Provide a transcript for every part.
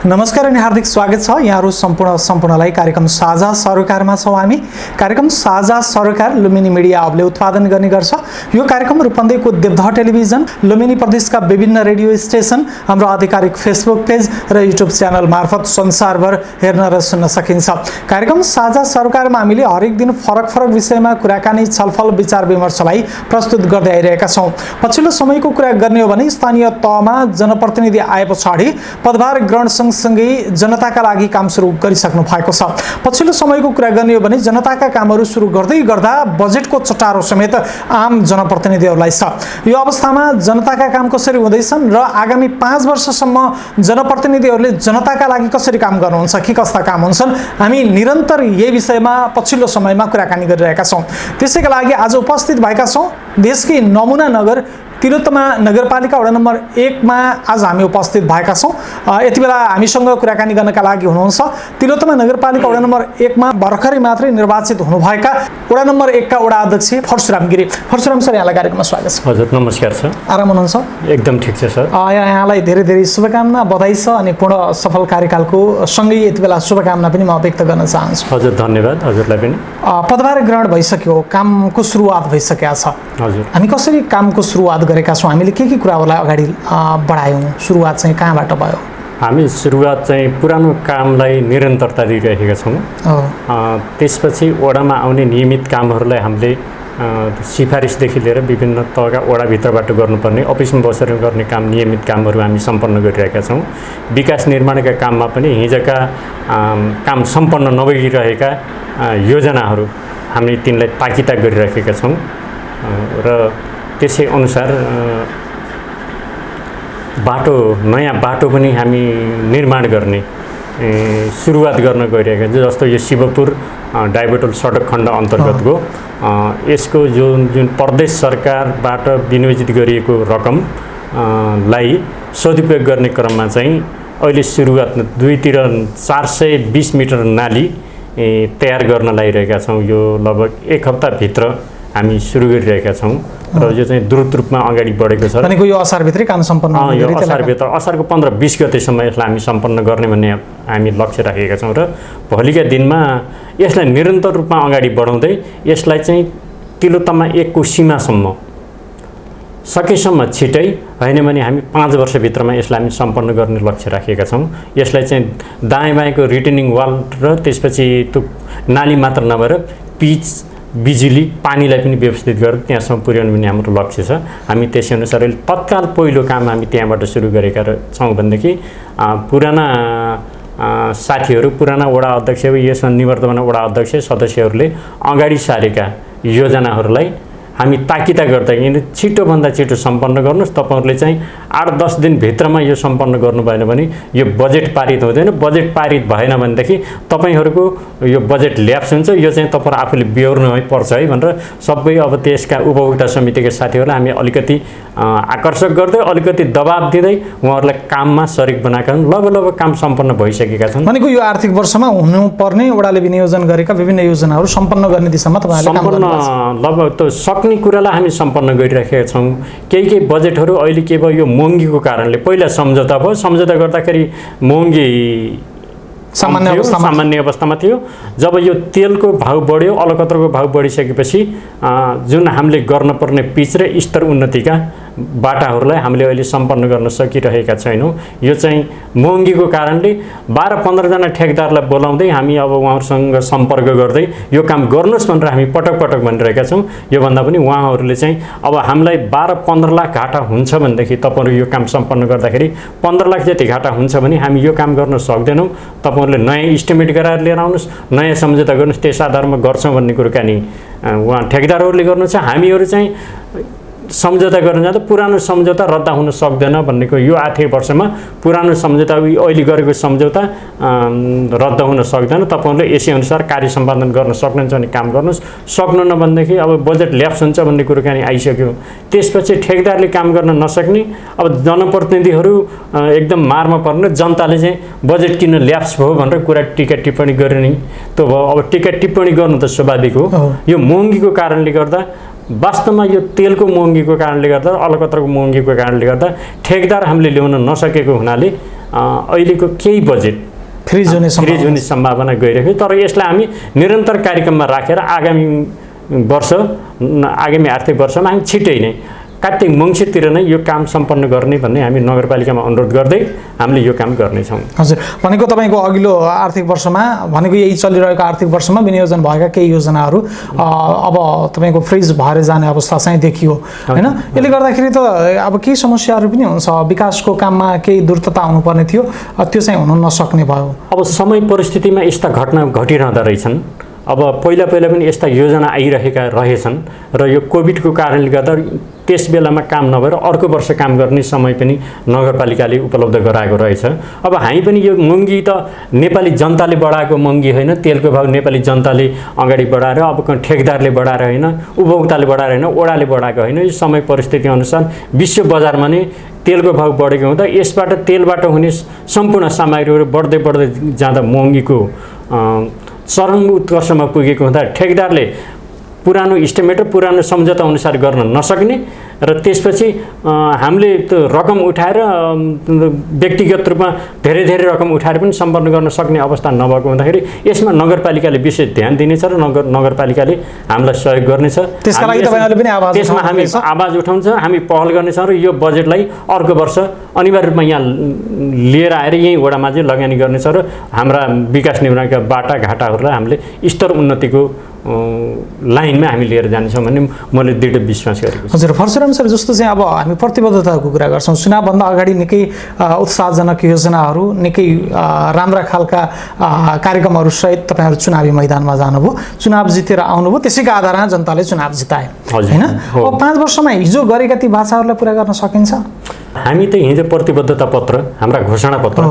नमस्कार अनि हार्दिक स्वागत छ यहाँहरु सम्पूर्णलाई कार्यक्रम साझा सरोकारमा छौं हामी। कार्यक्रम साझा सरोकार लुम्बिनी मिडिया हबले उत्पादन गर्ने गर्छ। यो कार्यक्रम रूपन्देहीको देवदह टेलिभिजन, लुम्बिनी प्रदेशका विभिन्न रेडियो स्टेशन, हाम्रो आधिकारिक फेसबुक पेज र युट्युब च्यानल मार्फत संसारभर हेर्न र सुन्न सकिन्छ। कार्यक्रम साझा सरोकारमा हामीले हरेक दिन फरक विषयमा कुराकानी, छलफल, विचार विमर्शलाई प्रस्तुत गर्दै आइरहेका छौं। पछिल्लो समयको कुरा गर्ने हो भने स्थानीय तहमा जनप्रतिनिधि आएपछि पदभार ग्रहण सँगसँगै जनताका लागि काम सुरु गरिसक्नु भएको छ। पछिल्लो समयको कुरा गर्ने हो भने जनताका कामहरू सुरु गर्दै गर्दा बजेटको चटारो समेत आम जनप्रतिनिधिहरूलाई छ। यो अवस्थामा जनताका काम कसरी हुँदैछन् र आगामी 5 वर्षसम्म जनप्रतिनिधिहरूले जनताका लागि कसरी काम गर्नुहुन्छ, के कस्ता काम हुन्छन्, हामी निरन्तर यही विषयमा पछिल्लो समयमा कुराकानी गरिरहेका छौं। त्यसैका लागि आज उपस्थित भएका छौं देशकै नमुना नगर तिलोत्तमा नगरपालिका वडा नम्बर 1 मा आज हामी उपस्थित भएका छौं। यतिबेला हामीसँग कुराकानी गर्नका लागि हुनुहुन्छ तिलोत्तमा नगरपालिका वडा नम्बर 1 मा भर्खरै मात्रै निर्वाचित हुनुभएका वडा नम्बर 1 का वडा अध्यक्ष परशुराम गिरी। परशुराम सर, यहाँलाई कार्यक्रममा स्वागत छ। हजुर नमस्कार सर। आराम हुनुहुन्छ? एकदम ठीक छ सर। यहाँलाई धेरै शुभकामना, बधाई छ अनि पूर्ण सफल कार्यकालको सँगै यतिबेला शुभकामना पनि म व्यक्त गर्न चाहन्छु। हजुर धन्यवाद हजुरलाई पनि। पदभार ग्रहण भइसक्यो, कामको सुरुवात भइसकेको छ। हजुर हामी कसरी कामको सुरुवात गरेका छौं, हामीले के कुराहरूलाई अगाडि बढायौं, सुरुवात चाहिँ कहाँबाट भयो? हामी सुरुवात चाहिँ पुरानो कामलाई निरन्तरता दिइरहेका छौँ। त्यसपछि वडामा आउने नियमित कामहरूलाई हामीले सिफारिसदेखि लिएर विभिन्न तहका वडाभित्रबाट गर्नुपर्ने अफिसमा बसेर गर्ने काम, नियमित कामहरू हामी सम्पन्न गरिरहेका छौँ। विकास निर्माणका काममा पनि हिजोका काम सम्पन्न नभइरहेका योजनाहरू हामी तिनलाई ताकिता गरिरहेका छौँ र त्यसै अनुसार नयाँ बाटो पनि हामी निर्माण गर्ने सुरुवात गर्न गइरहेका छौँ। जस्तो यो शिवपुर डाइभर्टल सडक खण्ड अन्तर्गतको यसको जुन प्रदेश सरकारबाट विनियोजित गरिएको रकमलाई सदुपयोग गर्ने क्रममा चाहिँ अहिले सुरुवात 2तिर 420 मिटर नाली तयार गर्न लागिरहेका छौँ। यो लगभग 1 हप्ताभित्र हामी सुरु गरिरहेका छौँ र यो चाहिँ द्रुत रूपमा अगाडि बढेको छ। भनेको यो असारभित्रै काम सम्पन्न यो असारभित्र, असारको 15-20 गतेसम्म यसलाई हामी सम्पन्न गर्ने भन्ने हामी लक्ष्य राखेका छौँ र भोलिका दिनमा यसलाई निरन्तर रूपमा अगाडि बढाउँदै यसलाई चाहिँ तिलोत्तमा 1 को सीमासम्म सकेसम्म छिटै होइन भने हामी 5 वर्षभित्रमा यसलाई हामी सम्पन्न गर्ने लक्ष्य राखेका छौँ। यसलाई चाहिँ दायाँ बायाँको रिटेनिङ वाल र त्यसपछि त्यो नाली मात्र नभएर पिच, बिजुली, पानीलाई पनि व्यवस्थित गरेर त्यहाँसम्म पुर्याउनु पनि हाम्रो लक्ष्य छ। हामी त्यसै अनुसार तत्काल पहिलो काम हामी त्यहाँबाट सुरु गरेका छौँ भनेदेखि पुराना साथीहरू, पुराना वडा अध्यक्ष, यसमा निवर्तमान वडा अध्यक्ष सदस्यहरूले अगाडि सारेका योजनाहरूलाई हामी ताकिता गर्दा छिटोभन्दा छिटो सम्पन्न गर्नुहोस्। तपाईँहरूले चाहिँ 8-10 दिनभित्रमा यो सम्पन्न गर्नु भएन भने यो बजेट पारित हुँदैन। बजेट पारित भएन भनेदेखि तपाईँहरूको यो बजेट ल्याप्स हुन्छ। यो चाहिँ तपाईँहरू आफूले बेहोर्नु पर्छ है भनेर सबै अब त्यसका उपभोक्ता समितिका साथीहरूलाई हामी अलिकति आकर्षक गर्दै, अलिकति दबाब दिँदै उहाँहरूलाई काममा सरिक बनाएका छन्। लगभग काम सम्पन्न भइसकेका छन्। भनेको यो आर्थिक वर्षमा हुनुपर्ने वडाले विनियोजन गरेका विभिन्न योजनाहरू सम्पन्न गर्ने दिशामा तपाईँहरूले काम गर्नुहुन्छ? लगभग त सक्ने कुरालाई हामी सम्पन्न गरिरहेका छौँ। केही बजेटहरू अहिले के भयो, यो महँगीको कारणले पहिला सम्झौता भयो, सम्झौता गर्दाखेरि महँगी सामान्य अवस्थामा थियो। जब यो तेलको भाउ बढ्यो, अलकत्रको भाउ बढिसकेपछि जुन हामीले गर्नुपर्ने पिच र स्तर उन्नतिका बाटाहरूलाई हामीले अहिले सम्पन्न गर्न सकिरहेका छैनौँ। यो चाहिँ महँगीको कारणले 12-15 जना ठेकदारलाई बोलाउँदै हामी अब उहाँहरूसँग सम्पर्क गर्दै यो काम गर्नुहोस् भनेर हामी पटक भनिरहेका छौँ। योभन्दा पनि उहाँहरूले चाहिँ अब हामीलाई 12-15 लाख घाटा हुन्छ भनेदेखि तपाईँहरू यो काम सम्पन्न गर्दाखेरि 15 लाख जति घाटा हुन्छ भने हामी यो काम गर्न सक्दैनौँ। तपाईँहरूले नयाँ इस्टिमेट गराएर लिएर आउनुहोस्, नयाँ सम्झौता गर्नुहोस्, त्यस आधारमा गर्छौँ भन्ने कुराकानी उहाँ ठेकदारहरूले गर्नुहुन्छ। हामीहरू चाहिँ सम्झौता गर्न जाँदा पुरानो सम्झौता रद्द हुन सक्दैन भन्नेको यो आर्थिक वर्षमा पुरानो सम्झौता अहिले गरेको सम्झौता रद्द हुन सक्दैन। तपाईँहरूले यसै अनुसार कार्य सम्पादन गर्न सक्नुहुन्छ भने काम गर्नुहोस्, सक्नुहुन्न भनेदेखि अब बजेट ल्याप्स हुन्छ भन्ने कुराकानी आइसक्यो। त्यसपछि ठेकदारले काम गर्न नसक्ने, अब जनप्रतिनिधिहरू एकदम मारमा पर्ने, जनताले चाहिँ बजेट किन ल्याप्स भयो भनेर कुरा टीका टिप्पणी गर्ने त्यो भयो। अब टीका टिप्पणी गर्नु त स्वाभाविक हो। यो महँगीको कारणले गर्दा वास्तवमा यो तेलको महँगीको कारणले गर्दा, अलकत्रको महँगीको कारणले गर्दा ठेकदार हामीले ल्याउन नसकेको हुनाले अहिलेको केही बजेट फ्रिज हुने सम्भावना गइरहेको, तर यसलाई हामी निरन्तर कार्यक्रममा राखेर आगामी आर्थिक वर्षमा हामी छिट्टै नै कार्तिक मङ्सिरतिर नै यो काम सम्पन्न गर्ने भन्ने हामी नगरपालिकामा अनुरोध गर्दै हामीले यो काम गर्नेछौँ। हजुर, भनेको तपाईँको अघिल्लो आर्थिक वर्षमा भनेको यही चलिरहेको आर्थिक वर्षमा विनियोजन भएका केही योजनाहरू अब तपाईँको फ्रिज भएर जाने अवस्था चाहिँ देखियो होइन। यसले गर्दाखेरि त अब केही समस्याहरू पनि हुन्छ, विकासको काममा केही द्रुतता हुनुपर्ने थियो, त्यो चाहिँ हुन नसक्ने भयो। अब समय परिस्थितिमा यस्ता घटना घटिरहँदा रहेछन्। अब पहिला पनि यस्ता योजना आइरहेका रहेछन् र यो कोभिडको कारणले गर्दा त्यस बेलामा काम नभएर अर्को वर्ष काम गर्ने समय पनि नगरपालिकाले उपलब्ध गराएको रहेछ। अब हामी पनि यो महँगी त नेपाली जनताले बढाएको महँगी होइन, तेलको भाउ नेपाली जनताले अगाडि बढाएर, अब ठेकदारले बढाएर होइन, उपभोक्ताले बढाएर होइन, ओडाले बढाएको होइन। यो समय परिस्थिति अनुसार विश्व बजारमा नै तेलको भाउ बढेको हुँदा यसबाट तेलबाट हुने सम्पूर्ण सामग्रीहरू बढ्दै जाँदा महँगीको चरम उत्कर्षमा पुगेको हुँदा ठेकदारले पुरानो इस्टिमेट र पुरानो सम्झौता अनुसार गर्न नसक्ने र त्यसपछि हामीले त्यो रकम उठाएर व्यक्तिगत रूपमा धेरै रकम उठाएर पनि सम्पन्न गर्न सक्ने अवस्था नभएको हुँदाखेरि यसमा नगरपालिकाले विशेष ध्यान दिनेछ र नगरपालिकाले हामीलाई सहयोग गर्नेछ। त्यसका लागि तपाईहरुले पनि आवाज त्यसमा हामी आवाज उठाउँछ, हामी पहल गर्नेछौँ र यो बजेटलाई अर्को वर्ष अनिवार्य रूपमा यहाँ लिएर आएर यही वडामा चाहिँ लगानी गर्नेछ र हाम्रा विकास निर्माणका बाटाघाटाहरूलाई हामीले स्तर उन्नतिको लाइनमा हामी लिएर जानेछौँ भन्ने मैले दृढ विश्वास गरेको छु। हजुर, परशुराम सर, जस्तो चाहिँ अब हामी प्रतिबद्धताको कुरा गर्छौँ, चुनावभन्दा अगाडि निकै उत्साहजनक योजनाहरू, निकै राम्रा खालका कार्यक्रमहरू सहित तपाईँहरू चुनावी मैदानमा जानुभयो, चुनाव जितेर आउनुभयो, त्यसैका आधारमा जनताले चुनाव जिताए होइन। अब 5 वर्षमा हिजो गरेका ती बाचाहरूलाई पुरा गर्न सकिन्छ? हामी त हिजो प्रतिबद्धता पत्र, हाम्रा घोषणा पत्र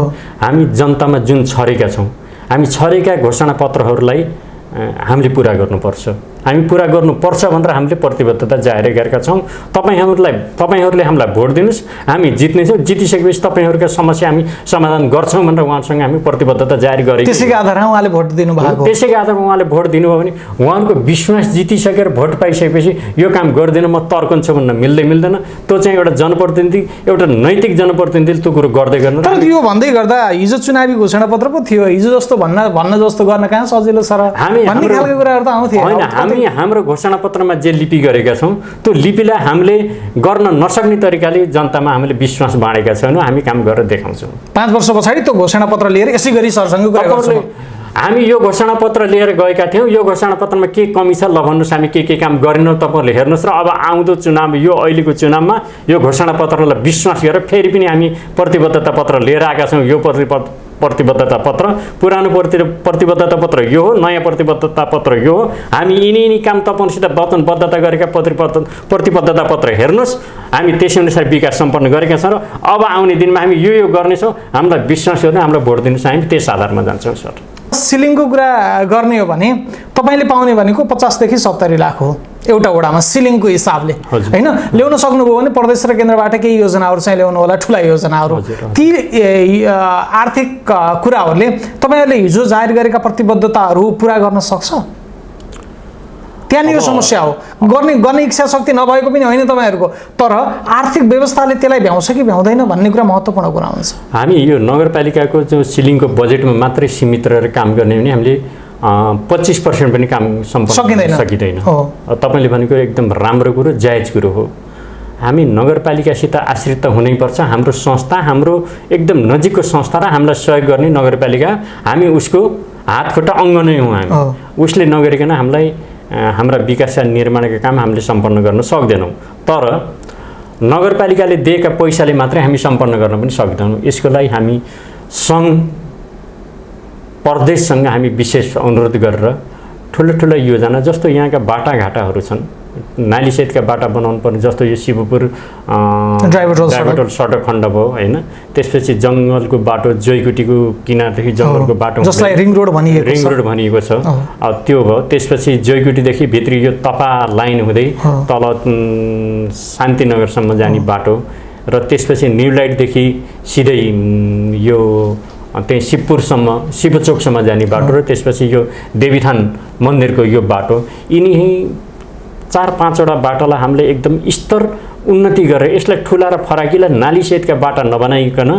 हामी जनतामा जुन छरेका छौँ, हामी छरेका घोषणा पत्रहरूलाई हामीले पुरा गर्नुपर्छ। हामी पुरा गर्नुपर्छ भनेर हामीले प्रतिबद्धता जाहेर गरेका छौँ। तपाईहरूले हामीलाई भोट दिनुहोस्, हामी जित्नेछौँ, जितिसकेपछि तपाईँहरूका समस्या हामी समाधान गर्छौँ भनेर उहाँसँग हामी प्रतिबद्धता जारी गरेको। त्यसैको आधारमा उहाँले भोट दिनुभएको, त्यसैको आधारमा उहाँले भोट दिनुभयो भने उहाँको विश्वास जितिसकेर भोट पाइसकेपछि यो काम गर्दैन म तर्कन्छु भन्न मिल्दैन। त्यो चाहिँ एउटा जनप्रतिनिधि, एउटा नैतिक जनप्रतिनिधिले त्यो कुरो गर्दै गर्नु। तर यो भन्दै गर्दा हिजो चुनावी घोषणा पत्र पो थियो, हिजो जस्तो भन्न जस्तो गर्न कहाँ सजिलो छ र भन्ने खालको कुराहरू त आउँथ्यो होइन। हामी हाम्रो घोषणा पत्रमा जे लिपि गरेका छौँ त्यो लिपिलाई हामीले गर्न नसक्ने तरिकाले जनतामा हामीले विश्वास बाँडेका छैनौँ, हामी काम गरेर देखाउँछौँ। 5 वर्ष पछाडि त्यो घोषणा पत्र लिएर यसै गरी सरसँग कुरा गर्छौँ। हामी यो घोषणा पत्र लिएर गएका थियौँ, यो घोषणा पत्रमा के कमी छ ल भन्नुहोस्, हामी के काम गरेनौँ तपाईँहरूले हेर्नुहोस् र अब आउँदो चुनाव, यो अहिलेको चुनावमा यो घोषणा पत्रलाई विश्वास गरेर फेरि पनि हामी प्रतिबद्धता पत्र लिएर आएका छौँ। यो प्रतिबद्धता पत्र, पुरानो प्रतिबद्धता पत्र यो हो, नयाँ प्रतिबद्धता पत्र यो हो। हामी यिनी काम तपाईँहरूसित वचनबद्धता गरेका प्रतिबद्धता पत्र हेर्नुहोस्, हामी त्यसै अनुसार विकास सम्पन्न गरेका छौँ र अब आउने दिनमा हामी यो गर्नेछौँ, हामीलाई विश्वास गर्नु, हामीलाई भोट दिनुहोस्, हामी त्यस आधारमा जान्छौँ। सर, सिलिङको कुरा गर्ने हो भने तपाईँले पाउने भनेको 50 देखि 70 लाख हो एउटा वडामा सिलिङको हिसाबले होइन। ल्याउन सक्नुभयो भने प्रदेश र केन्द्रबाट केही योजनाहरू चाहिँ ल्याउनु होला, ठुला योजनाहरू। ती आर्थिक कुराहरूले तपाईँहरूले हिजो जाहेर गरेका प्रतिबद्धताहरू पुरा गर्न सक्छ? त्यहाँनिर समस्या हो, गर्ने इच्छा शक्ति नभएको पनि होइन तपाईँहरूको, तर आर्थिक व्यवस्थाले त्यसलाई भ्याउँछ कि भ्याउँदैन भन्ने कुरा महत्त्वपूर्ण कुरा हुन्छ। हामी यो नगरपालिकाको जो सिलिङको बजेटमा मात्रै सीमित रहेर काम गर्ने भने हामीले 25% पनि काम सम्पन्न सकिँदैन। तपाईँले भनेको एकदम राम्रो कुरो, जायज कुरो हो। हामी नगरपालिकासित आश्रित हुनैपर्छ। हाम्रो संस्था, हाम्रो एकदम नजिकको संस्था र हामीलाई सहयोग गर्ने नगरपालिका, हामी उसको हात खुट्टा अङ्ग नै हौँ। हामी उसले नगरिकन हामीलाई हाम्रा विकास निर्माणका काम हामीले सम्पन्न गर्न सक्दैनौँ। तर नगरपालिकाले दिएका पैसाले मात्रै हामी सम्पन्न गर्न पनि सक्दैनौँ। यसको लागि हामी सङ्घ प्रदेशसँग हामी विशेष अनुरोध गरेर ठुलो योजना, जस्तो यहाँका बाटाघाटाहरू छन्, नालीसहितका बाटा बनाउनु पर्ने, जस्तो यो शिवपुर ड्राइभर सडक खण्ड भयो होइन। त्यसपछि जङ्गलको बाटो, जयकुटीको किनारदेखि जङ्गलको बाटो जसलाई रिङ रोड भनिएको छ, त्यो भयो। त्यसपछि जयकुटीदेखि भित्री यो तपा लाइन हुँदै तल शान्तिनगरसम्म जाने बाटो, र त्यसपछि न्यु लाइटदेखि सिधै यो त्यही शिवपुरसम्म, शिवचोकसम्म जाने बाटो, र त्यसपछि यो देवीथान मन्दिरको यो बाटो। यिनी 4-5वटा बाटोलाई हामीले एकदम स्तर उन्नति गरेर यसलाई ठुला र फराकिला नालीसहितका बाटा नबनाइकन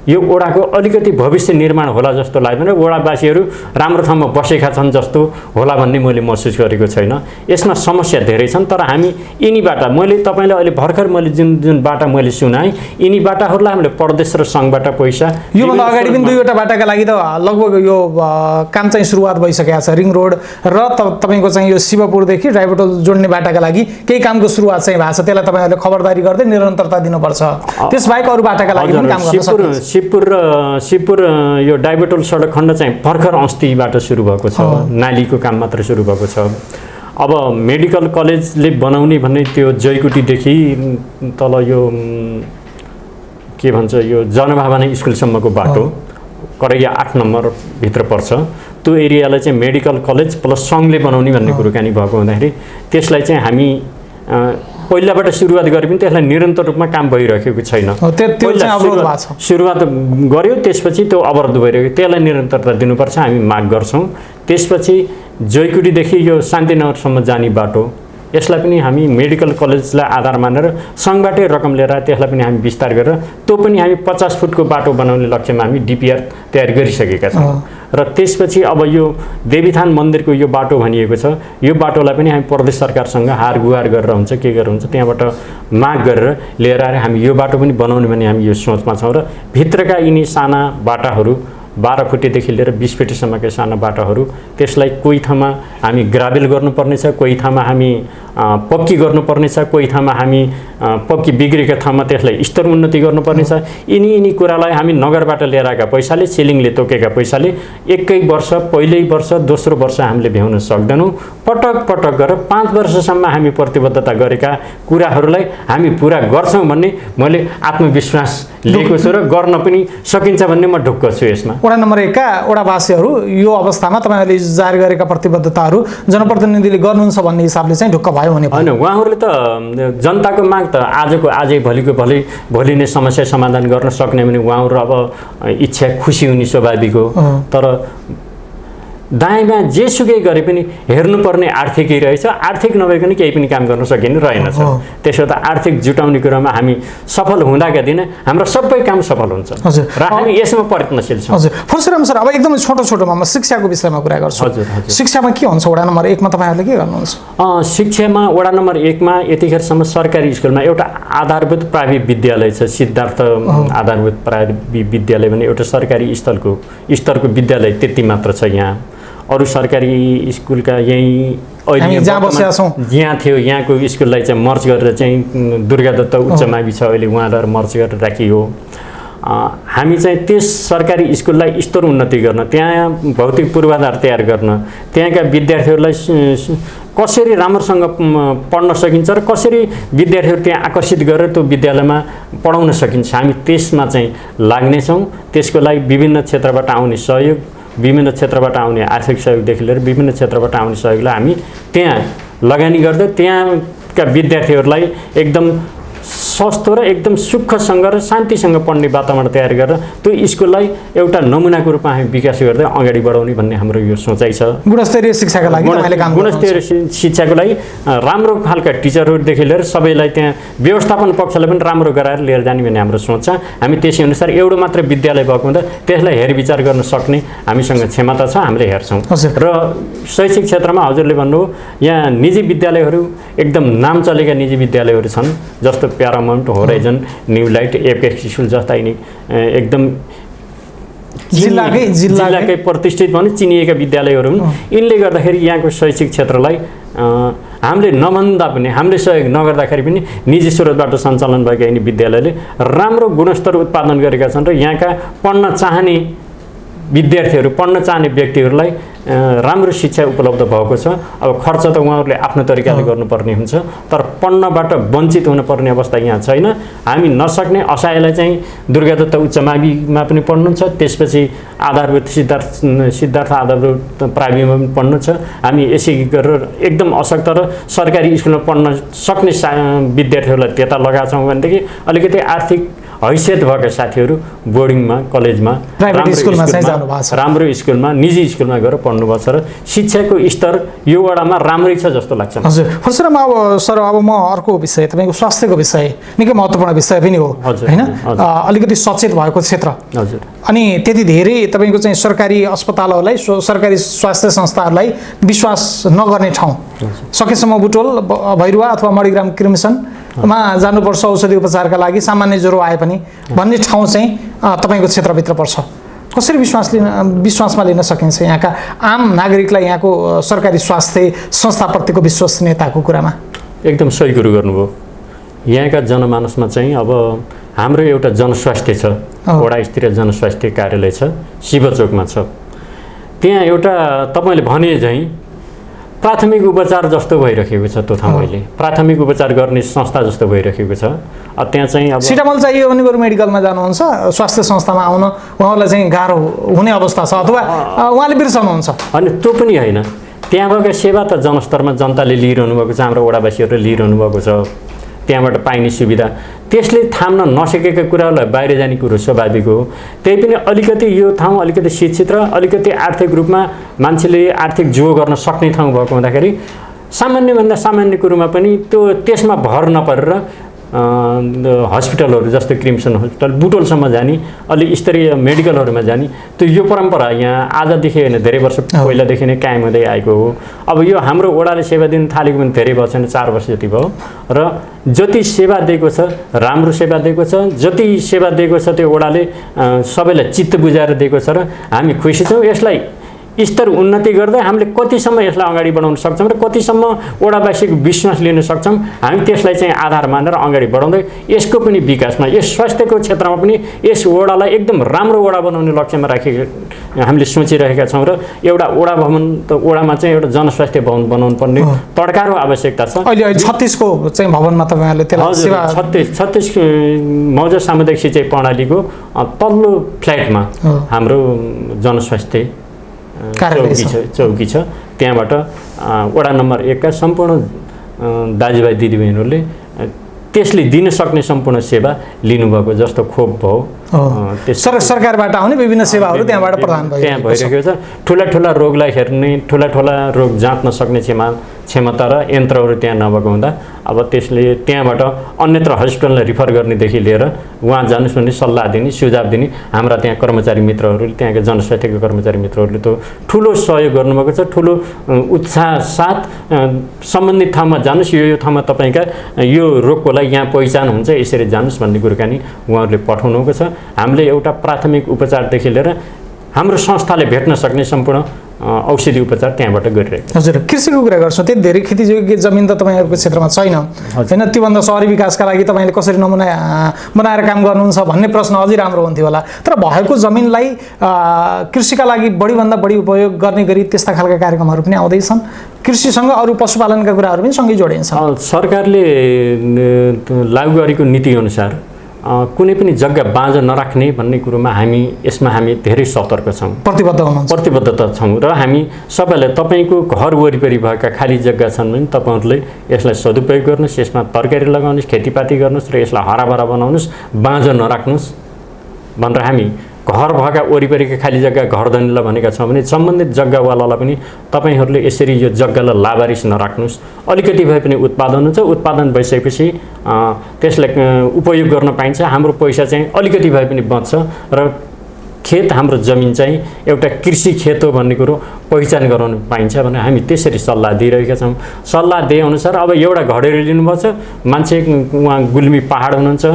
यो ओडाको अलिकति भविष्य निर्माण होला जस्तो लाग्दैन। ओडावासीहरू राम्रो ठाउँमा बसेका छन् जस्तो होला भन्ने मैले महसुस गरेको छैन। यसमा समस्या धेरै छन्, तर हामी यिनी बाटा मैले तपाईँलाई अहिले भर्खर मैले जुन बाटा मैले सुनाएँ, यिनी बाटाहरूलाई हामीले प्रदेश र सङ्घबाट पैसा योभन्दा अगाडि पनि 2वटा बाटाका लागि त लगभग यो काम चाहिँ सुरुवात भइसकेको छ। रिङ रोड र तपाईँको चाहिँ यो शिवपुरदेखि ड्राइभरटोल जोड्ने बाटाका लागि केही कामको सुरुवात चाहिँ भएको छ। त्यसलाई तपाईँहरूले खबरदारी गर्दै निरन्तरता दिनुपर्छ। त्यसबाहेक अरू बाटाका लागि पनि काम गर्न सक्नुहुन्छ। शिवपुर यो डाइभरटोल सडक खण्ड चाहिँ भर्खर अस्तिबाट सुरु भएको छ। नालीको काम मात्र सुरु भएको छ। अब मेडिकल कलेजले बनाउने भन्ने त्यो जयकुटीदेखि तल यो के भन्छ यो जनभावना स्कुलसम्मको बाटो करैया 8 नम्बर भित्र पर्छ। त्यो एरियालाई चाहिँ मेडिकल कलेज प्लस सङ्घले बनाउने भन्ने कुराकानी भएको हुँदाखेरि त्यसलाई चाहिँ हामी पहिलाबाट सुरुवात गरे पनि त्यसलाई निरन्तर रूपमा काम भइरहेको छैन। सुरुवात गर्यो, त्यसपछि त्यो अवरोध भइरहेको, त्यसलाई निरन्तरता दिनुपर्छ हामी माग गर्छौँ। त्यसपछि जयकुटीदेखि यो शान्तिनगरसम्म जाने बाटो, यसलाई पनि हामी मेडिकल कलेजलाई आधार मानेर सङ्घबाटै रकम लिएर त्यसलाई पनि हामी विस्तार गरेर त्यो पनि हामी 50 फुटको बाटो बनाउने लक्ष्यमा हामी डिपिआर तयार गरिसकेका छौँ। र त्यसपछि अब यो देवीथान मन्दिरको यो बाटो भनिएको छ, यो बाटोलाई पनि हामी प्रदेश सरकारसँग हार गुहार गरेर हुन्छ के गरेर हुन्छ त्यहाँबाट माग गरेर लिएर आएर हामी यो बाटो पनि बनाउने भन्ने हामी यो सोचमा छौँ। र भित्रका यिनी साना बाटाहरू 12 फुटेदेखि लिएर 20 फिटसम्मका साना बाटाहरू त्यसलाई कोही ठाउँमा हामी ग्राभेल गर्नुपर्नेछ, कोही ठाउँमा हामी पक्की गर्नुपर्नेछ, कोही ठाउँमा हामी पक्की बिग्रेका ठाउँमा त्यसलाई स्तर उन्नति गर्नुपर्नेछ। यिनी कुरालाई हामी नगरबाट लिएर आएका पैसाले, सिलिङले तोकेका पैसाले एकै वर्ष पहिल्यै वर्ष दोस्रो वर्ष हामीले भ्याउन सक्दैनौँ। पटक गरेर 5 वर्षसम्म हामी प्रतिबद्धता गरेका कुराहरूलाई हामी पुरा गर्छौँ भन्ने मैले आत्मविश्वास लिएको छु र गर्न पनि सकिन्छ भन्ने म ढुक्क छु। यसमा वडा नम्बर 1 का वडावासीहरू यो अवस्थामा तपाईँहरूले जारी गरेका प्रतिबद्धताहरू जनप्रतिनिधिले गर्नुहुन्छ भन्ने हिसाबले चाहिँ ढुक्क भयो भने होइन। उहाँहरूले त जनताको माग त आजको आजै भोलिको भोलि नै समस्या समाधान गर्न सक्ने भने उहाँहरू अब इच्छा खुसी हुने स्वाभाविक हो। तर दायाँ जेसुकै गरे पनि हेर्नुपर्ने आर्थिकै रहेछ। आर्थिक नभइकन केही पनि काम गर्न सकिने रहेनछ। त्यसो त आर्थिक जुटाउने कुरामा हामी सफल हुँदाका दिन हाम्रो सबै काम सफल हुन्छ र हामी यसमा प्रयत्नशील छौँ। हजुर फुर्सुराम सर, अब एकदमै छोटोमा म शिक्षाको विषयमा कुरा गर्छु। हजुर शिक्षामा के हुन्छ वडा नम्बर 1 मा तपाईँहरूले के गर्नुहुन्छ? शिक्षामा वडा नम्बर 1 मा यतिखेरसम्म सरकारी स्कुलमा एउटा आधारभूत प्राविधिक विद्यालय छ। सिद्धार्थ आधारभूत प्राविधिक विद्यालय भने एउटा सरकारी स्तरको विद्यालय त्यति मात्र छ। यहाँ अरू सरकारी स्कुलका यहीँ अहिले यहाँ थियो, यहाँको स्कुललाई चाहिँ मर्ज गरेर चाहिँ दुर्गादत्त उच्च मावि छ अहिले उहाँलाई मर्ज गरेर राखियो। हामी चाहिँ त्यस सरकारी स्कुललाई स्तर उन्नति गर्न, त्यहाँ भौतिक पूर्वाधार तयार गर्न, त्यहाँका विद्यार्थीहरूलाई कसरी राम्रोसँग पढ्न सकिन्छ र कसरी विद्यार्थीहरू त्यहाँ आकर्षित गरेर त्यो विद्यालयमा पढाउन सकिन्छ, हामी त्यसमा चाहिँ लाग्नेछौँ। त्यसको लागि विभिन्न क्षेत्रबाट आउने सहयोग, विभिन्न क्षेत्रबाट आउने आर्थिक सहयोगदेखि लिएर विभिन्न क्षेत्रबाट आउने सहयोगलाई हामी त्यहाँ लगानी गर्दै त्यहाँका विद्यार्थीहरूलाई एकदम सस्तो र एकदम सुखसँग र शान्तिसँग पढ्ने वातावरण तयार गरेर त्यो स्कुललाई एउटा नमुनाको रूपमा हामी विकास गर्दै अगाडि बढाउने भन्ने हाम्रो यो सोचाइ छ। गुणस्तरीय शिक्षाको लागि गुणस्तरीय शिक्षाको लागि राम्रो खालका टिचरहरूदेखि लिएर सबैलाई त्यहाँ व्यवस्थापन पक्षलाई पनि राम्रो गराएर लिएर जाने भन्ने हाम्रो सोच छ। हामी त्यसै अनुसार एउटा मात्र विद्यालय भएको हुँदा त्यसलाई हेरविचार गर्न सक्ने हामीसँग क्षमता छ, हामीले हेर्छौँ। र शैक्षिक क्षेत्रमा हजुरले भन्नुभयो यहाँ निजी विद्यालयहरू एकदम नाम चलेका निजी विद्यालयहरू छन्, जस्तो Paramount, horizon, new light, apex school जस्ता एकदम जिल्लाकै प्रतिष्ठित भने चिनिएका विद्यालयहरू हुन्। यिनले गर्दाखेरि यहाँको शैक्षिक क्षेत्रलाई हामीले नभन्दा पनि, हामीले सहयोग नगर्दाखेरि पनि निजी स्रोतबाट सञ्चालन भएका यिनी विद्यालयले राम्रो गुणस्तर उत्पादन गरेका छन् र यहाँका पढ्न चाहने विद्यार्थीहरू, पढ्न चाहने व्यक्तिहरूलाई राम्रो शिक्षा उपलब्ध भएको छ। अब खर्च त उहाँहरूले आफ्नो तरिकाले गर्नुपर्ने हुन्छ, तर पढ्नबाट वञ्चित हुनुपर्ने अवस्था यहाँ छैन। हामी नसक्ने असहायलाई चाहिँ दुर्गादत्त उच्च माविमा पनि पढ्नु छ, त्यसपछि आधारभूत सिद्धार्थ आधारभूत प्राविधिकमा पनि पढ्नु छ। हामी यसै गरेर एकदम अशक्त र सरकारी स्कुलमा पढ्न सक्ने विद्यार्थीहरूलाई त्यता लगाएको छौँ भनेदेखि अलिकति आर्थिक हैसियत भएका साथीहरू बोर्डिङमा कलेजमा प्राइभेट स्कुलमा चाहिँ जानुभएको छ। राम्रो स्कुलमा निजी स्कुलमा गएर पढ्नुभएको छ र शिक्षाको स्तर यो वडामा राम्रै छ जस्तो लाग्छ। हजुर परशुराम अब म अर्को विषय तपाईँको स्वास्थ्यको विषय निकै महत्त्वपूर्ण विषय पनि हो होइन, अलिकति सचेत भएको क्षेत्र। हजुर अनि त्यति धेरै तपाईँको चाहिँ सरकारी अस्पतालहरूलाई सरकारी स्वास्थ्य संस्थाहरूलाई विश्वास नगर्ने ठाउँ सकेसम्म बुटोल भैरुवा अथवा मणिग्राम क्रिमिसनमा जानुपर्छ औषधि उपचारका लागि, सामान्य ज्वरो आए पनि भन्ने ठाउँ चाहिँ तपाईँको क्षेत्रभित्र पर्छ। कसरी विश्वासमा लिन सकिन्छ यहाँका आम नागरिकलाई यहाँको सरकारी स्वास्थ्य संस्थाप्रतिको विश्वसनीयताको कुरामा? एकदम सही कुरो गर्नुभयो। यहाँका जनमानसमा चाहिँ अब हाम्रो एउटा जनस्वास्थ्य छ, वडा स्तरीय जनस्वास्थ्य कार्यालय छ, शिवचोकमा छ। त्यहाँ एउटा तपाईँले भने झैँ प्राथमिक उपचार जस्तो भइरहेको छ त्यो ठाउँ अहिले, प्राथमिक उपचार गर्ने संस्था जस्तो भइरहेको छ। त्यहाँ चाहिँ अब सिटामल चाहियो भने बरु मेडिकलमा जानुहुन्छ, स्वास्थ्य संस्थामा आउन उहाँलाई चाहिँ गाह्रो हुने अवस्था छ अथवा उहाँले बिर्साउनुहुन्छ। अनि त्यो पनि होइन, त्यहाँ भएका सेवा त जनस्तरमा जनताले लिइरहनु भएको छ, हाम्रो वडावासीहरूले लिइरहनु भएको छ, त्यहाँबाट पाइने सुविधा त्यसले थाम्न नसकेका कुराहरूलाई बाहिर जाने कुरो स्वाभाविक हो। त्यही पनि अलिकति यो ठाउँ अलिकति शिक्षित र अलिकति आर्थिक रूपमा मान्छेले आर्थिक जो गर्न सक्ने ठाउँ भएको हुँदाखेरि सामान्यभन्दा सामान्य कुरोमा पनि त्यसमा भर नपरेर हस्पिटलहरू जस्तो क्रिम्सन हस्पिटल बुटोलसम्म जाने, अलि स्तरीय मेडिकलहरूमा जाने, त्यो यो परम्परा यहाँ आजदेखि होइन धेरै वर्ष पहिलादेखि नै कायम हुँदै आएको हो। अब यो हाम्रो वडाले सेवा दिन थालेको पनि धेरै भयो छैन, 4 वर्ष जति भयो र जति सेवा दिएको छ राम्रो सेवा दिएको छ, जति सेवा दिएको छ त्यो वडाले सबैलाई चित्त बुझाएर दिएको छ र हामी खुसी छौँ। यसलाई स्तर उन्नति गर्दै हामीले कतिसम्म यसलाई अगाडि बढाउन सक्छौँ र कतिसम्म वडावासीको विश्वास लिन सक्छौँ, हामी त्यसलाई चाहिँ आधार मानेर अगाडि बढाउँदै यसको पनि विकासमा, यस स्वास्थ्यको क्षेत्रमा पनि यस वडालाई एकदम राम्रो वडा बनाउने लक्ष्यमा राखेको हामीले सोचिरहेका छौँ। र एउटा वडा भवन त वडामा चाहिँ एउटा जनस्वास्थ्य भवन बनाउनु पर्ने तड्कारो आवश्यकता छ। अहिले 36 को चाहिँ भवनमा तपाईँहरूले त्यसलाई सेवा 36 मौजा सामुदायिक सिँचाइ प्रणालीको तल्लो फ्ल्याटमा हाम्रो जनस्वास्थ्य चौकी छ। त्यहाँबाट वडा नम्बर 1 का सम्पूर्ण दाजुभाइ दिदीबहिनीहरूले त्यसले दिन सक्ने सम्पूर्ण सेवा लिनुभएको जस्तो खोप भयो। सरकारबाट आउने विभिन्न सेवाहरू त्यहाँबाट प्रदान भइरहेको छ। ठुला रोगलाई हेर्ने, ठुला रोग जाँच्न सक्ने क्षमता र यन्त्रहरू त्यहाँ नभएको हुँदा अब त्यसले त्यहाँबाट अन्यत्र हस्पिटललाई रिफर गर्नेदेखि लिएर उहाँ जानुहोस् भन्ने सल्लाह दिने, सुझाव दिने हाम्रा त्यहाँ कर्मचारी मित्रहरूले, त्यहाँका जनस्वास्थ्यका कर्मचारी मित्रहरूले त ठुलो सहयोग गर्नुभएको छ। ठुलो उत्साह साथ सम्बन्धित ठाउँमा जानुहोस्, यो ठाउँमा तपाईँका यो रोगको लागि यहाँ पहिचान हुन्छ, यसरी जानुहोस् भन्ने कुराकानी उहाँहरूले पठाउनु भएको छ। हामीले एउटा प्राथमिक उपचारदेखि लिएर हाम्रो संस्थाले भेट्न सक्ने सम्पूर्ण औषधि उपचार त्यहाँबाट गरिरहेको। हजुर कृषिको कुरा गर्छौँ, त्यति धेरै खेतीयोग्य जमिन त तपाईँहरूको क्षेत्रमा छैन होइन, त्योभन्दा सहरी विकासका लागि तपाईँले कसरी नमुना बनाएर काम गर्नुहुन्छ भन्ने प्रश्न अझै राम्रो हुन्थ्यो होला। तर भएको जमिनलाई कृषिका लागि बढीभन्दा बढी उपयोग गर्ने गरी त्यस्ता खालका कार्यक्रमहरू पनि आउँदैछन्। कृषिसँग अरू पशुपालनका कुराहरू पनि सँगै जोडिन्छ। सरकारले लागू गरेको नीतिअनुसार कुनै पनि जग्गा बाँझो नराख्ने भन्ने कुरोमा यसमा हामी धेरै सतर्क छौँ, प्रतिबद्धता छौँ र हामी सबैलाई तपाईँको घर वरिपरि भएका खाली जग्गा छन् भने तपाईँहरूले यसलाई सदुपयोग गर्नुहोस्, यसमा तरकारी लगाउनुहोस्, खेतीपाती गर्नुहोस् र यसलाई हराभरा बनाउनुहोस्, बाँझो नराख्नुहोस् भनेर हामी घर भएका वरिपरिका खाली जग्गा घर धनीलाई भनेका छौँ भने सम्बन्धित जग्गावालालाई पनि तपाईँहरूले यसरी यो जग्गालाई लावारिस नराख्नुहोस्। अलिकति भए पनि उत्पादन हुन्छ, उत्पादन भइसकेपछि त्यसलाई उपयोग गर्न पाइन्छ, हाम्रो पैसा चाहिँ अलिकति भए पनि बच्छ र खेत हाम्रो जमिन चाहिँ एउटा कृषि खेत हो भन्ने कुरो पहिचान गराउन पाइन्छ भने हामी त्यसरी सल्लाह दिइरहेका छौँ। सल्लाह दिएअनुसार अब एउटा घडेरी लिनुभएको छ, मान्छे उहाँ गुल्मी पहाड हुनुहुन्छ,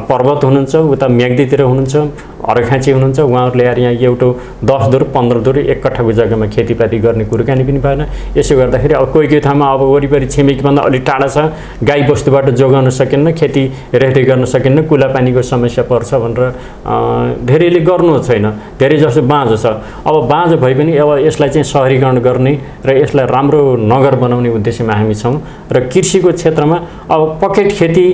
पर्वत हुनुहुन्छ, उता म्याग्दीतिर हुनुहुन्छ, अरखाँची हुनुहुन्छ, उहाँहरूले यार यहाँ एउटा 10 दुर 15 दुर 1 कट्ठाको जग्गामा खेतीपाती गर्ने कुराकानी पनि भएन। यसो गर्दाखेरि अब कोही ठाउँमा अब वरिपरि छिमेकीभन्दा अलिक टाढा छ, गाई बस्तुबाट जोगाउन सकिन्न, खेती रेखदेख गर्न सकिन्न, कुला पानीको समस्या पर्छ भनेर धेरैले गर्नु छैन, धेरै जसो बाँझो छ। अब बाँझो भए पनि अब यसलाई चाहिँ सहरीकरण गर्ने र यसलाई राम्रो नगर बनाउने उद्देश्यमा हामी छौँ र कृषिको क्षेत्रमा अब पकेट खेती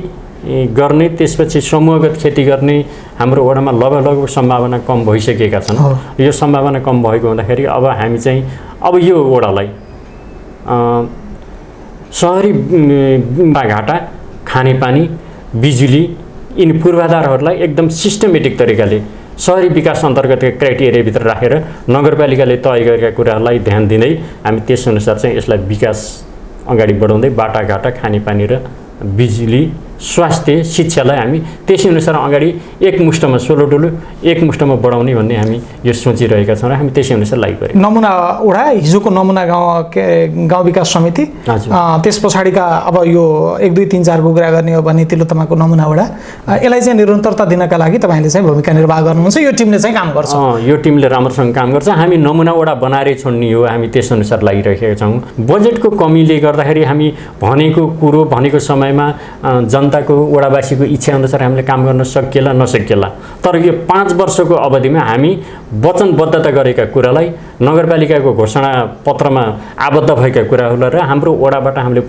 गर्ने, त्यसपछि समूहगत खेती गर्ने हाम्रो वडामा लगभग सम्भावना कम भइसकेका छन्। यो सम्भावना कम भएको हुँदाखेरि अब हामी चाहिँ अब यो वडालाई शहरी घाटा, खानेपानी, बिजुली यिनी पूर्वाधारहरूलाई एकदम सिस्टमेटिक तरिकाले शहरी विकास अन्तर्गतका क्राइटेरियाभित्र राखेर नगरपालिकाले तय गरेका कुराहरूलाई ध्यान दिँदै हामी त्यसअनुसार चाहिँ यसलाई विकास अगाडि बढाउँदै बाटाघाटा खानेपानी र बिजुली स्वास्थ्य शिक्षालाई हामी त्यसै अनुसार अगाडि एकमुष्टमा सोलोटोलो एकमुष्टमा बढाउने भन्ने हामी यो सोचिरहेका छौँ र हामी त्यसै अनुसार लागिपऱ्यौँ। नमुना वडा हिजोको नमुना गाउँ विकास समिति त्यस पछाडिका अब यो 1 2 3 4 को कुरा गर्ने हो भने तिलोत्तमाको नमुना वडा यसलाई चाहिँ निरन्तरता दिनका लागि तपाईँले चाहिँ भूमिका निर्वाह गर्नुहुन्छ। यो टिमले चाहिँ काम गर्छ। यो टिमले राम्रोसँग काम गर्छ। हामी नमुना वडा बनाएरै छोड्ने हो, हामी त्यस अनुसार लागिरहेका छौँ। बजेटको कमीले गर्दाखेरि हामी भनेको कुरो भनेको समयमा जनताको वडावासीको इच्छा अनुसार हामीले काम गर्न सकिएला नसकिएला, तर यो 5 वर्षको अवधिमा हामी वचनबद्धता गरेका कुरालाई नगरपालिकाको घोषणा पत्रमा आबद्ध भएका कुराहरूलाई र हाम्रो वडाबाट हामीले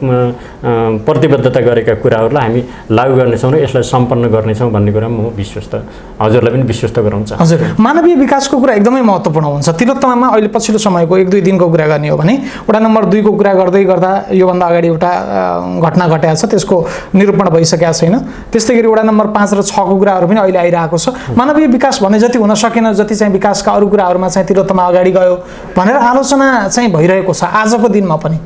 प्रतिबद्धता गरेका कुराहरूलाई हामी लागू गर्नेछौँ र यसलाई सम्पन्न गर्नेछौँ भन्ने कुरा म विश्वस्त हजुरलाई पनि विश्वस्त गराउँछ। हजुर, मानवीय विकासको कुरा एकदमै महत्त्वपूर्ण हुन्छ। तिलोत्तमामा अहिले पछिल्लो समयको 1 2 दिनको कुरा गर्ने हो भने वडा नम्बर 2 को कुरा गर्दै गर्दा योभन्दा अगाडि एउटा घटना घटेको छ, त्यसको निरूपण भइसकेको छैन। त्यस्तै गरी वडा नम्बर 5 र 6 को कुराहरू पनि अहिले आइरहेको छ। मानवीय विकास भने जति हुन सकेन, जति चाहिँ विकासका अरू कुराहरूमा चाहिँ तिलोत्तमा अगाडि गयो भनेर आलोचना चाहिँ भइरहेको छ आजको दिनमा पनि,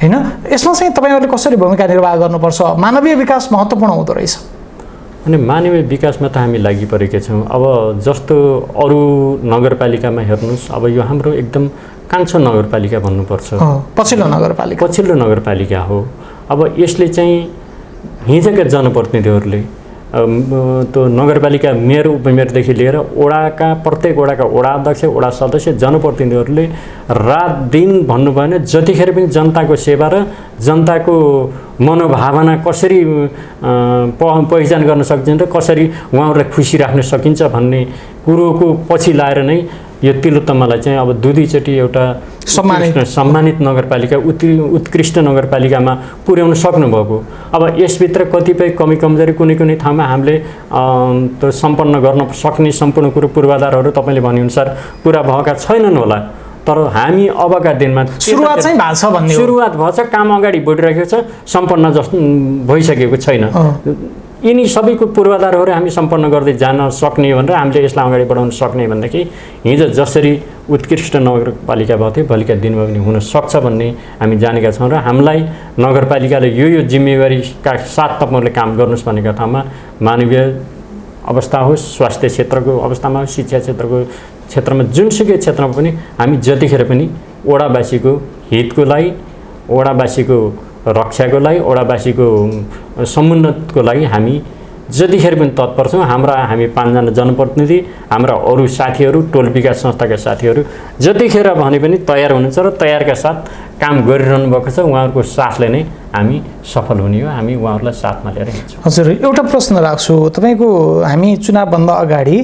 हैन? यसमा चाहिँ तपाईहरुले कसरी भूमिका निर्वाह गर्नुपर्छ? मानवीय विकास महत्त्वपूर्ण हुँदो रहेछ। अनि मानवीय विकासमा त हामी लागिपरेका छौँ। अब जस्तो अरू नगरपालिकामा हेर्नुहोस्, अब यो हाम्रो एकदम कान्छो नगरपालिका भन्नुपर्छ, पछिल्लो नगरपालिका हो। अब यसले चाहिँ हिजोका जनप्रतिनिधिहरूले त्यो नगरपालिका मेयर उपमेयरदेखि लिएर वडाका प्रत्येक वडाका वडा अध्यक्ष वडा सदस्य जनप्रतिनिधिहरूले रात दिन भन्नु भएन जतिखेर पनि जनताको सेवा र जनताको मनोभावना कसरी पहिचान गर्न सकिन्छ र कसरी उहाँहरूलाई खुसी राख्न सकिन्छ भन्ने कुरोको पछि लाएर नै यो तिलोत्तमालाई चाहिँ अब दुईचोटि एउटा सम्मानित नगरपालिका उत्कृष्ट नगरपालिकामा पुर्याउन सक्नुभएको। अब यसभित्र कतिपय कमी कमजोरी कुनै ठाउँमा हामीले त्यो सम्पन्न गर्न सक्ने सम्पूर्ण कुरो पूर्वाधारहरू तपाईँले भनेअनुसार पुरा भएका छैनन् होला, तर हामी अबका दिनमा सुरुवात चाहिँ भएको छ भन्ने सुरुवात भएछ, काम अगाडि बढिरहेको छ, सम्पन्न जस्तो भइसकेको छैन। यिनी सबैको पूर्वाधारहरू हामी सम्पन्न गर्दै जान सक्ने भनेर हामीले यसलाई अगाडि बढाउन सक्ने भनेदेखि हिजो जसरी उत्कृष्ट नगरपालिका भएको थियो भोलिका दिनमा पनि हुन सक्छ भन्ने हामी जानेका छौँ र हामीलाई नगरपालिकाले यो जिम्मेवारीका साथ तपाईँहरूले काम गर्नुहोस् भनेका ठाउँमा मानवीय अवस्था होस्, स्वास्थ्य क्षेत्रको अवस्थामा होस्, शिक्षा क्षेत्रको क्षेत्रमा जुनसुकै क्षेत्रमा पनि हामी जतिखेर पनि वडावासीको हितको लागि, वडावासीको रक्षाको लागि, वडावासीको समुन्नतको लागि हामी जतिखेर पनि तत्पर छौँ। हामी 5 जना जनप्रतिनिधि, हाम्रा अरू साथीहरू, टोल विकास संस्थाका साथीहरू जतिखेर भने पनि तयार हुनुहुन्छ र तयारका साथ काम गरिरहनु भएको छ। उहाँहरूको साथले नै हामी सफल हुने हो, हामी उहाँहरूलाई साथमा लिएर हिँड्छौँ। हजुर, एउटा प्रश्न राख्छु तपाईँको, हामी चुनावभन्दा अगाडि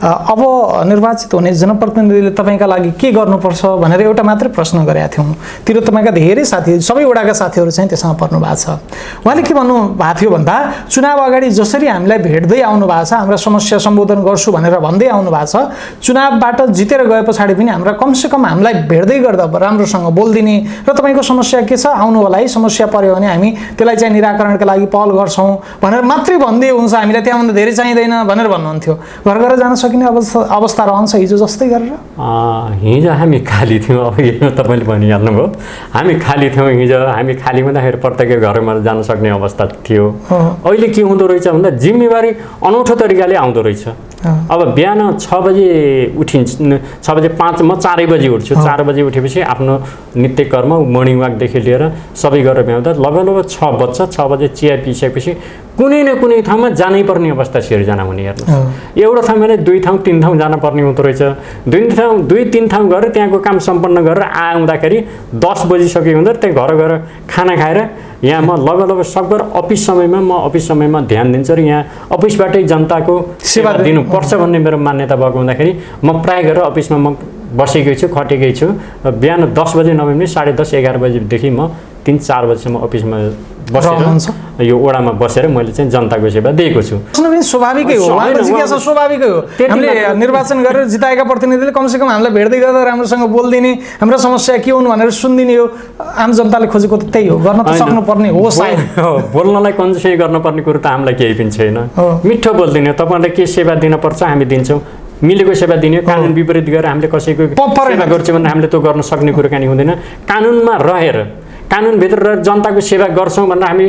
अब निर्वाचित हुने जनप्रतिनिधिले तपाईँका लागि के गर्नुपर्छ भनेर एउटा मात्रै प्रश्न गरेका थियौँ। तिलोत्तमाका धेरै साथीहरू, सबै वडाका साथीहरू चाहिँ त्यसमा पर्नु भएको छ। उहाँले के भन्नु भएको थियो भन्दा चुनाव अगाडि जसरी हामीलाई भेट्दै आउनु भएको छ, हाम्रा समस्या सम्बोधन गर्छु भनेर भन्दै आउनु भएको छ, चुनावबाट जितेर गए पछाडि पनि हाम्रा कमसेकम हामीलाई भेट्दै गर्दा राम्रोसँग बोलिदिने र तपाईँको समस्या के छ आउनु होला है, समस्या पर्यो भने हामी त्यसलाई चाहिँ निराकरणका लागि पहल गर्छौँ भनेर मात्रै भन्दै हुन्छ, हामीलाई त्यहाँभन्दा धेरै चाहिँदैन भनेर भन्नुहुन्थ्यो। घर घर जान सकिने अवस्था रहन्छ हिजो जस्तै गरेर? हिजो हामी खाली थियौँ। अब यो तपाईँले भनिहाल्नुभयो, हामी खाली थियौँ। हिजो हामी खाली हुँदाखेरि प्रत्येक घरमा जान सक्ने अवस्था थियो। अहिले के हुँदो रहेछ भन्दा जिम्मेवारी अनौठो तरिकाले आउँदो रहेछ। अब बिहान 6 बजे उठिन्छ, 6 बजे 5 म 4 बजे उठ्छु। 4 बजे उठेपछि आफ्नो नित्य कर्म मर्निङ वाकदेखि लिएर सबै गरेर भ्याउँदा लगभग 6 बज्छ। 6 बजे चिया पिसकेपछि कुनै न कुनै ठाउँमा जानै पर्ने अवस्था सिर्जना हुने। हेर्नुहोस्, एउटा ठाउँ भने 2 ठाउँ 3 ठाउँ जान पर्ने हुँदो रहेछ। 2-3 ठाउँ गएर त्यहाँको काम सम्पन्न गरेर आउँदाखेरि 10 बजिसक्यो हुँदा त्यहाँ घर गएर खाना खाएर यहाँ म लगभग सकभर अफिस समयमा ध्यान दिन्छु र यहाँ अफिसबाटै जनताको सेवा दिनुपर्छ भन्ने मेरो मान्यता भएको हुँदाखेरि म प्राय गरेर अफिसमा म बसेकै छु, खटेकै छु। बिहान 10 बजे नभए पनि 10:30-11 बजेदेखि म 3-4 बजीसम्म अफिसमा बसेर यो वडामा बसेर मैले चाहिँ जनताको सेवा दिएको छु। पनि स्वाभाविकै हो, उहाँको जिज्ञासा स्वाभाविकै हो। हामीले निर्वाचन गरेर जिताएका प्रतिनिधिले कमसेकम हामीलाई भेट्दै गर्दा राम्रोसँग बोलिदिने, हाम्रो समस्या के हुन् भनेर सुनिदिने हो। आम जनताले खोजेको त त्यही हो, गर्न त सक्नुपर्ने हो सायद। बोल्नलाई कन्जुसै गर्नुपर्ने कुरो त हामीलाई केही पनि छैन। मिठो बोलिदिने, तपाईँलाई के सेवा दिनुपर्छ हामी दिन्छौँ, मिलेको सेवा दिने। कानुन विपरीत गरेर हामीले कसैको सेवा गर्छौँ भने हामीले त्यो गर्न सक्ने कुरो कानी हुँदैन। कानुनमा रहेर, कानुनभित्र रहेर जनताको सेवा गर्छौँ भनेर हामी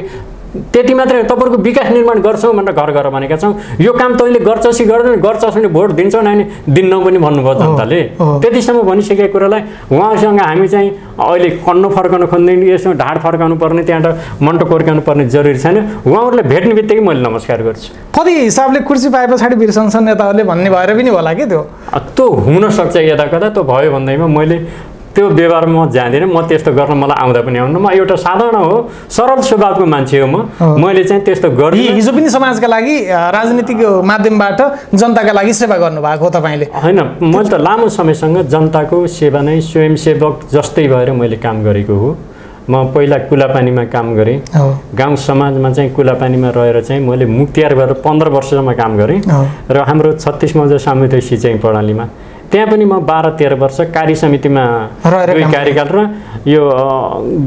त्यति मात्रै तपाईँहरूको विकास निर्माण गर्छौँ भनेर घर घर भनेका छौँ। यो काम तैँले गर्छस् कि गर्दैन, गर्छस् भने भोट दिन्छौ नि दिन्नौ पनि भन्नुभयो जनताले। त्यतिसम्म भनिसकेको कुरालाई उहाँसँग हामी चाहिँ अहिले कन्नु फर्काउनु खोज्दैन, यसमा ढाड फर्काउनु पर्ने, त्यहाँबाट मन्टो कोर्काउनु पर्ने जरुरी छैन। उहाँहरूलाई भेट्ने बित्तिकै मैले नमस्कार गर्छु। कति हिसाबले कुर्सी पाए पछाडि वीर संसद नेताहरूले भन्ने भएर पनि होला कि त्यो हुनसक्छ यता कता। त्यो भयो भन्दैमा मैले त्यो व्यवहारमा म जाँदिनँ, म त्यस्तो गर्न मलाई आउँदा पनि आउनु। म एउटा साधारण हो, सरल स्वभावको मान्छे हो। मैले चाहिँ त्यस्तो गर्दिनँ। हिजो पनि समाजका लागि राजनीतिक माध्यमबाट जनताका लागि सेवा गर्नुभएको हो तपाईँले? होइन, मैले त लामो समयसँग जनताको सेवा नै स्वयंसेवक जस्तै भएर मैले काम गरेको हो। म पहिला कुलापानीमा काम गरेँ, गाउँ समाजमा चाहिँ कुलापानीमा रहेर चाहिँ मैले मुक्तियार भएर 15 वर्षसम्म काम गरेँ र हाम्रो 36 मौजा सामुदायिक सिँचाइ प्रणालीमा त्यहाँ पनि म 12-13 वर्ष कार्य समितिमा 2 कार्यकाल र यो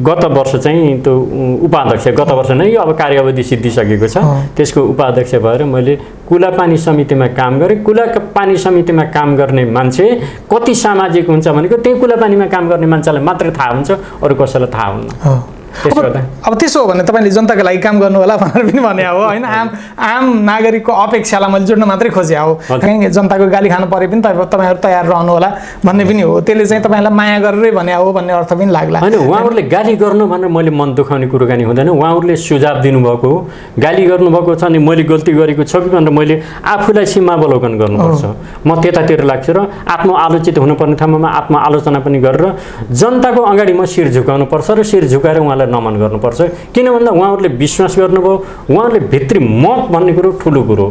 गत वर्ष चाहिँ त्यो उपाध्यक्ष, गत वर्ष नै यो अब कार्य अवधि सिद्धिसकेको छ, त्यसको उपाध्यक्ष भएर मैले कुलापानी समितिमा काम गरेँ। कुलापानी समितिमा काम गर्ने मान्छे कति सामाजिक हुन्छ भनेको त्यही कुलापानीमा काम गर्ने मान्छेलाई मात्रै थाहा हुन्छ, अरू कसैलाई थाहा हुन्न। अब त्यसो हो भने तपाईँले जनताको लागि काम गर्नु होला भनेर पनि भने हो होइन। आम नागरिकको अपेक्षालाई मैले जोड्न मात्रै खोजे हो। कहीँ जनताको गाली खानु परे पनि तपाईँहरू तयार रहनु होला भन्ने पनि हो। त्यसले चाहिँ तपाईँलाई माया गरेरै भने हो भन्ने अर्थ पनि लाग्ला। होइन, उहाँहरूले गाली गर्नु भनेर मैले मन दुखाउने कुराकानी हुँदैन। उहाँहरूले सुझाव दिनुभएको हो, गाली गर्नुभएको छ अनि मैले गल्ती गरेको छ कि भनेर मैले आफूलाई सीमावलोकन गर्नुपर्छ। म त्यतातिर लाग्छु र आत्मआलोचित हुनुपर्ने ठाउँमा आत्मआलोचना पनि गरेर जनताको अगाडि म शिर झुकाउनुपर्छ र शिर झुकाएर उहाँलाई नमन गर्नुपर्छ। किन भन्दा उहाँहरूले विश्वास गर्नुभयो, उहाँहरूले भित्री मत भन्ने कुरो ठुलो कुरो।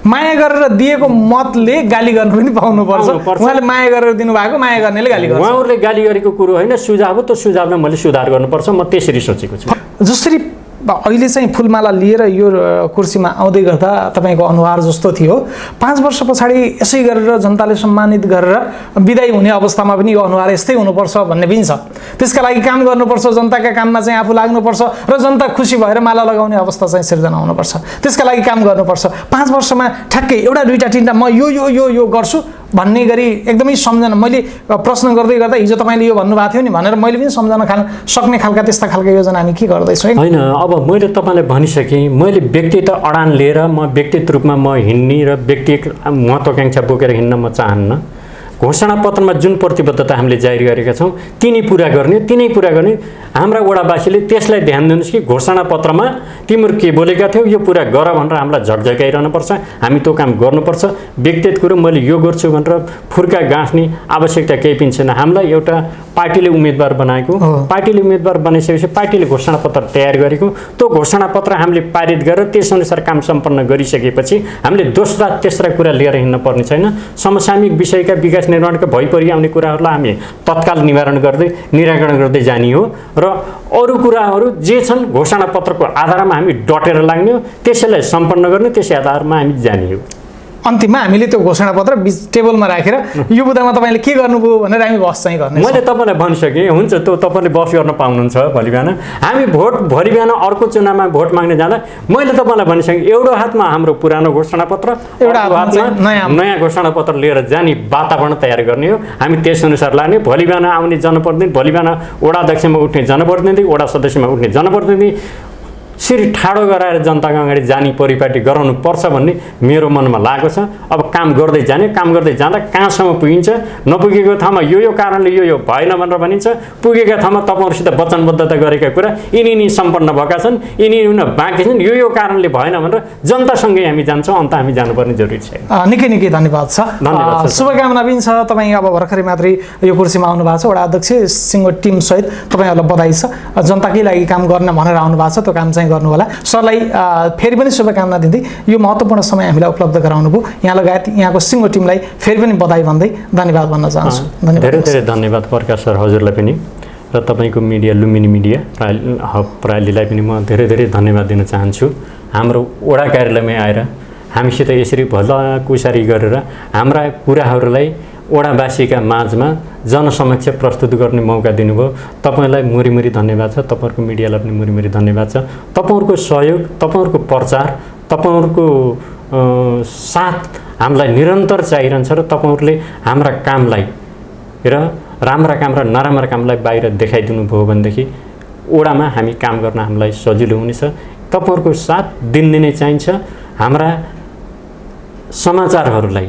माया गरेर दिएको मतले गाली गर्नु पनि पाउनुपर्छ। उहाँले माया गरेर दिनुभएको, माया गर्नेले गाली गर्छ। उहाँहरूले गाली गरेको कुरो होइन, सुझाव हो, त्यो सुझावलाई मैले सुधार गर्नुपर्छ। म त्यसरी सोचेको छु। जसरी अहिले चाहिँ फुलमाला लिएर यो कुर्सीमा आउँदै गर्दा तपाईँको अनुहार जस्तो थियो, 5 वर्ष पछाडि यसै गरेर जनताले सम्मानित गरेर विदाई हुने अवस्थामा पनि यो अनुहार यस्तै हुनुपर्छ भन्ने पनि छ। त्यसका लागि काम गर्नुपर्छ, जनताका काममा चाहिँ आफू लाग्नुपर्छ र जनता खुसी भएर माला लगाउने अवस्था चाहिँ सिर्जना हुनुपर्छ। त्यसका लागि काम गर्नुपर्छ। 5 वर्षमा ठ्याक्कै एउटा, दुईटा, तीनटा म यो यो यो यो गर्छु भन्ने गरी एकदमै सम्झना। मैले प्रश्न गर्दै गर्दा हिजो तपाईँले यो भन्नुभएको थियो नि भनेर मैले पनि सम्झना सक्ने खालका त्यस्ता खालका योजना हामी के गर्दैछौँ होइन। अब मैले तपाईँलाई भनिसकेँ, मैले व्यक्तिगत अडान लिएर म व्यक्तिगत रूपमा म हिँड्ने र व्यक्तिगत महत्त्वाकांक्षा बोकेर हिँड्न म चाहन्न। घोषणापत्रमा जुन प्रतिबद्धता हामीले जारी गरेका छौँ तिनी पुरा गर्ने। हाम्रा वडावासीले त्यसलाई ध्यान दिनुहोस् कि घोषणापत्रमा तिम्रो के बोलेका थियौ यो पुरा गर भनेर हामीलाई झकझकाइरहनुपर्छ। हामी त्यो काम गर्नुपर्छ। व्यक्तिगत कुरो मैले यो गर्छु भनेर फुर्का गाँस्ने आवश्यकता केही पनि छैन। हामीलाई एउटा पार्टीले उम्मेदवार बनाएको, पार्टीले उम्मेदवार बनाइसकेपछि पार्टीले घोषणापत्र तयार गरेको, त्यो घोषणापत्र हामीले पारित गरेर त्यसअनुसार काम सम्पन्न गरिसकेपछि हामीले दोस्रा तेस्रा कुरा लिएर हिँड्न पर्ने छैन। समसामयिक विषयका विकास निर्माणका भइपरि आउने कुराहरूलाई हामी तत्काल निराकरण गर्दै जाने हो र अरू कुराहरू जे छन् घोषणापत्रको आधारमा हामी डटेर लाग्ने हो, त्यसैलाई सम्पन्न गर्ने, त्यसै आधारमा हामी जाने हो। अन्तिममा हामीले त्यो घोषणापत्र टेबलमा राखेर यो बुदामा तपाईँले के गर्नुभयो भनेर हामी बस चाहिँ गर्ने। मैले तपाईँलाई भनिसकेँ, हुन्छ त्यो तपाईँले बस गर्न पाउनुहुन्छ भोलि बिहान। हामी भोलि बिहान अर्को चुनावमा भोट माग्न जाँदा मैले तपाईँलाई भनिसकेँ, एउटा हातमा हाम्रो पुरानो घोषणापत्र, एउटा हातमा नयाँ घोषणापत्र लिएर जाने वातावरण तयार गर्ने हो। हामी त्यसअनुसार लाग्ने। भोलि बिहान आउने जनप्रतिनिधि, भोलि बिहान वडा अध्यक्षमा उठ्ने जनप्रतिनिधि, वडा सदस्यमा उठ्ने जनप्रतिनिधि सिरी ठाडो गराएर जनताको अगाडि जाने परिपाटी गराउनु पर्छ भन्ने मेरो मनमा लागेको छ। अब काम गर्दै जाने, काम गर्दै जाँदा कहाँसम्म पुगिन्छ, नपुगेको ठाउँमा यो कारणले यो भएन भनेर भनिन्छ, पुगेका ठाउँमा तपाईँहरूसित वचनबद्धता गरेका कुरा यिनी सम्पन्न भएका छन्, यिनी बाँकी छन्, यो कारणले भएन भनेर जनतासँगै हामी जान्छौँ। अन्त हामी जानुपर्ने जरुरी छ। निकै धन्यवाद छ। शुभकामना पनि छ। तपाईँ अब भर्खरै मात्रै यो कुर्सीमा आउनु भएको छ, वडा अध्यक्ष सिङ्गो टिम सहित तपाईँहरूलाई बधाई छ। जनताकै लागि काम गर्न भनेर आउनु भएको छ, त्यो काम चाहिँ गर्नु होला। सरलाई फेरि पनि शुभकामना दिँदै यो महत्त्वपूर्ण समय हामीलाई उपलब्ध गराउनुभयो। यहाँ लगायत यहाँको सिङ्गो टिमलाई फेरि पनि बधाई भन्दै धन्यवाद भन्न चाहन्छु। धेरै धेरै धन्यवाद प्रकाश सर हजुरलाई पनि। र तपाईँको मिडिया लुम्बिनी मिडिया हब प्रणालीलाई पनि म धेरै धेरै धन्यवाद दिन चाहन्छु। हाम्रो वडा कार्यालयमै आएर हामीसित यसरी भलाकुसारी गरेर हाम्रा कुराहरूलाई वडावासीका माझमा जनसमक्ष प्रस्तुत गर्ने मौका दिनुभयो। तपाईँलाई मुरीमुरी धन्यवाद छ, तपाईँहरूको मिडियालाई पनि मुरीमुरी धन्यवाद छ। तपाईँहरूको सहयोग, तपाईँहरूको प्रचार, तपाईँहरूको साथ हामीलाई निरन्तर चाहिरहन्छ र तपाईँहरूले हाम्रा कामलाई र राम्रा काम र नराम्रा कामलाई बाहिर देखाइदिनु भयो भनेदेखि वडामा हामी काम गर्न हामीलाई सजिलो हुनेछ। तपाईँहरूको साथ दिनदिनै चाहिन्छ। हाम्रा समाचारहरूलाई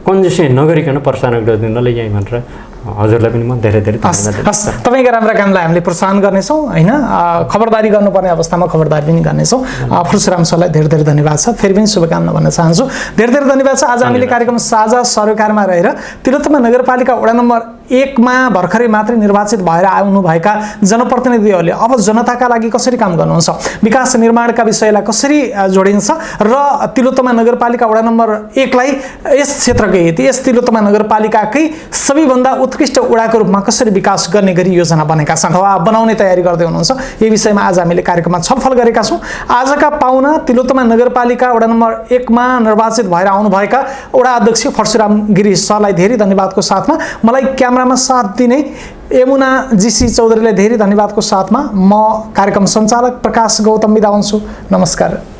कन्जुसै नगरिकन प्रसारण गरिदिनलाई यही भनेर हजुरलाई पनि म धेरै धेरै धन्यवाद दिन्छु। तपाईँका राम्रा कामलाई हामीले प्रोत्साहन गर्नेछौँ होइन, खबरदारी गर्नुपर्ने अवस्थामा खबरदारी पनि गर्नेछौँ। परशुराम सरलाई धेरै धेरै धन्यवाद छ, फेरि पनि शुभकामना भन्न चाहन्छु। धेरै धेरै धन्यवाद छ। आज हामीले कार्यक्रम साझा सरोकारमा रहेर तिलोत्तमा नगरपालिका वडा नम्बर 1 मा भर्खरै मात्रै निर्वाचित भएर आउनुभएका जनप्रतिनिधिहरूले अब जनताका लागि कसरी काम गर्नुहुन्छ, विकास निर्माणका विषयलाई कसरी जोडिन्छ र तिलोत्तमा नगरपालिका वडा नम्बर 1 लाई यस क्षेत्रकै यस तिलोत्तमा नगरपालिकाकै सबैभन्दा उत्कृष्ट वडाको रूपमा कसरी विकास गर्ने गरी योजना बनेका छन् वा बनाउने तयारी गर्दै हुनुहुन्छ, यो विषयमा आज हामीले कार्यक्रममा छलफल गरेका छौँ। आजका पाहुना तिलोत्तमा नगरपालिका वडा नम्बर 1 मा निर्वाचित भएर आउनुभएका वडा अध्यक्ष परशुराम गिरी सरलाई धेरै धन्यवादको साथमा, मलाई क्यामेरामा साथ दिने यमुना जीसी चौधरीलाई धेरै धन्यवादको साथमा म कार्यक्रम सञ्चालक प्रकाश गौतम बिदा हुन्छु। नमस्कार।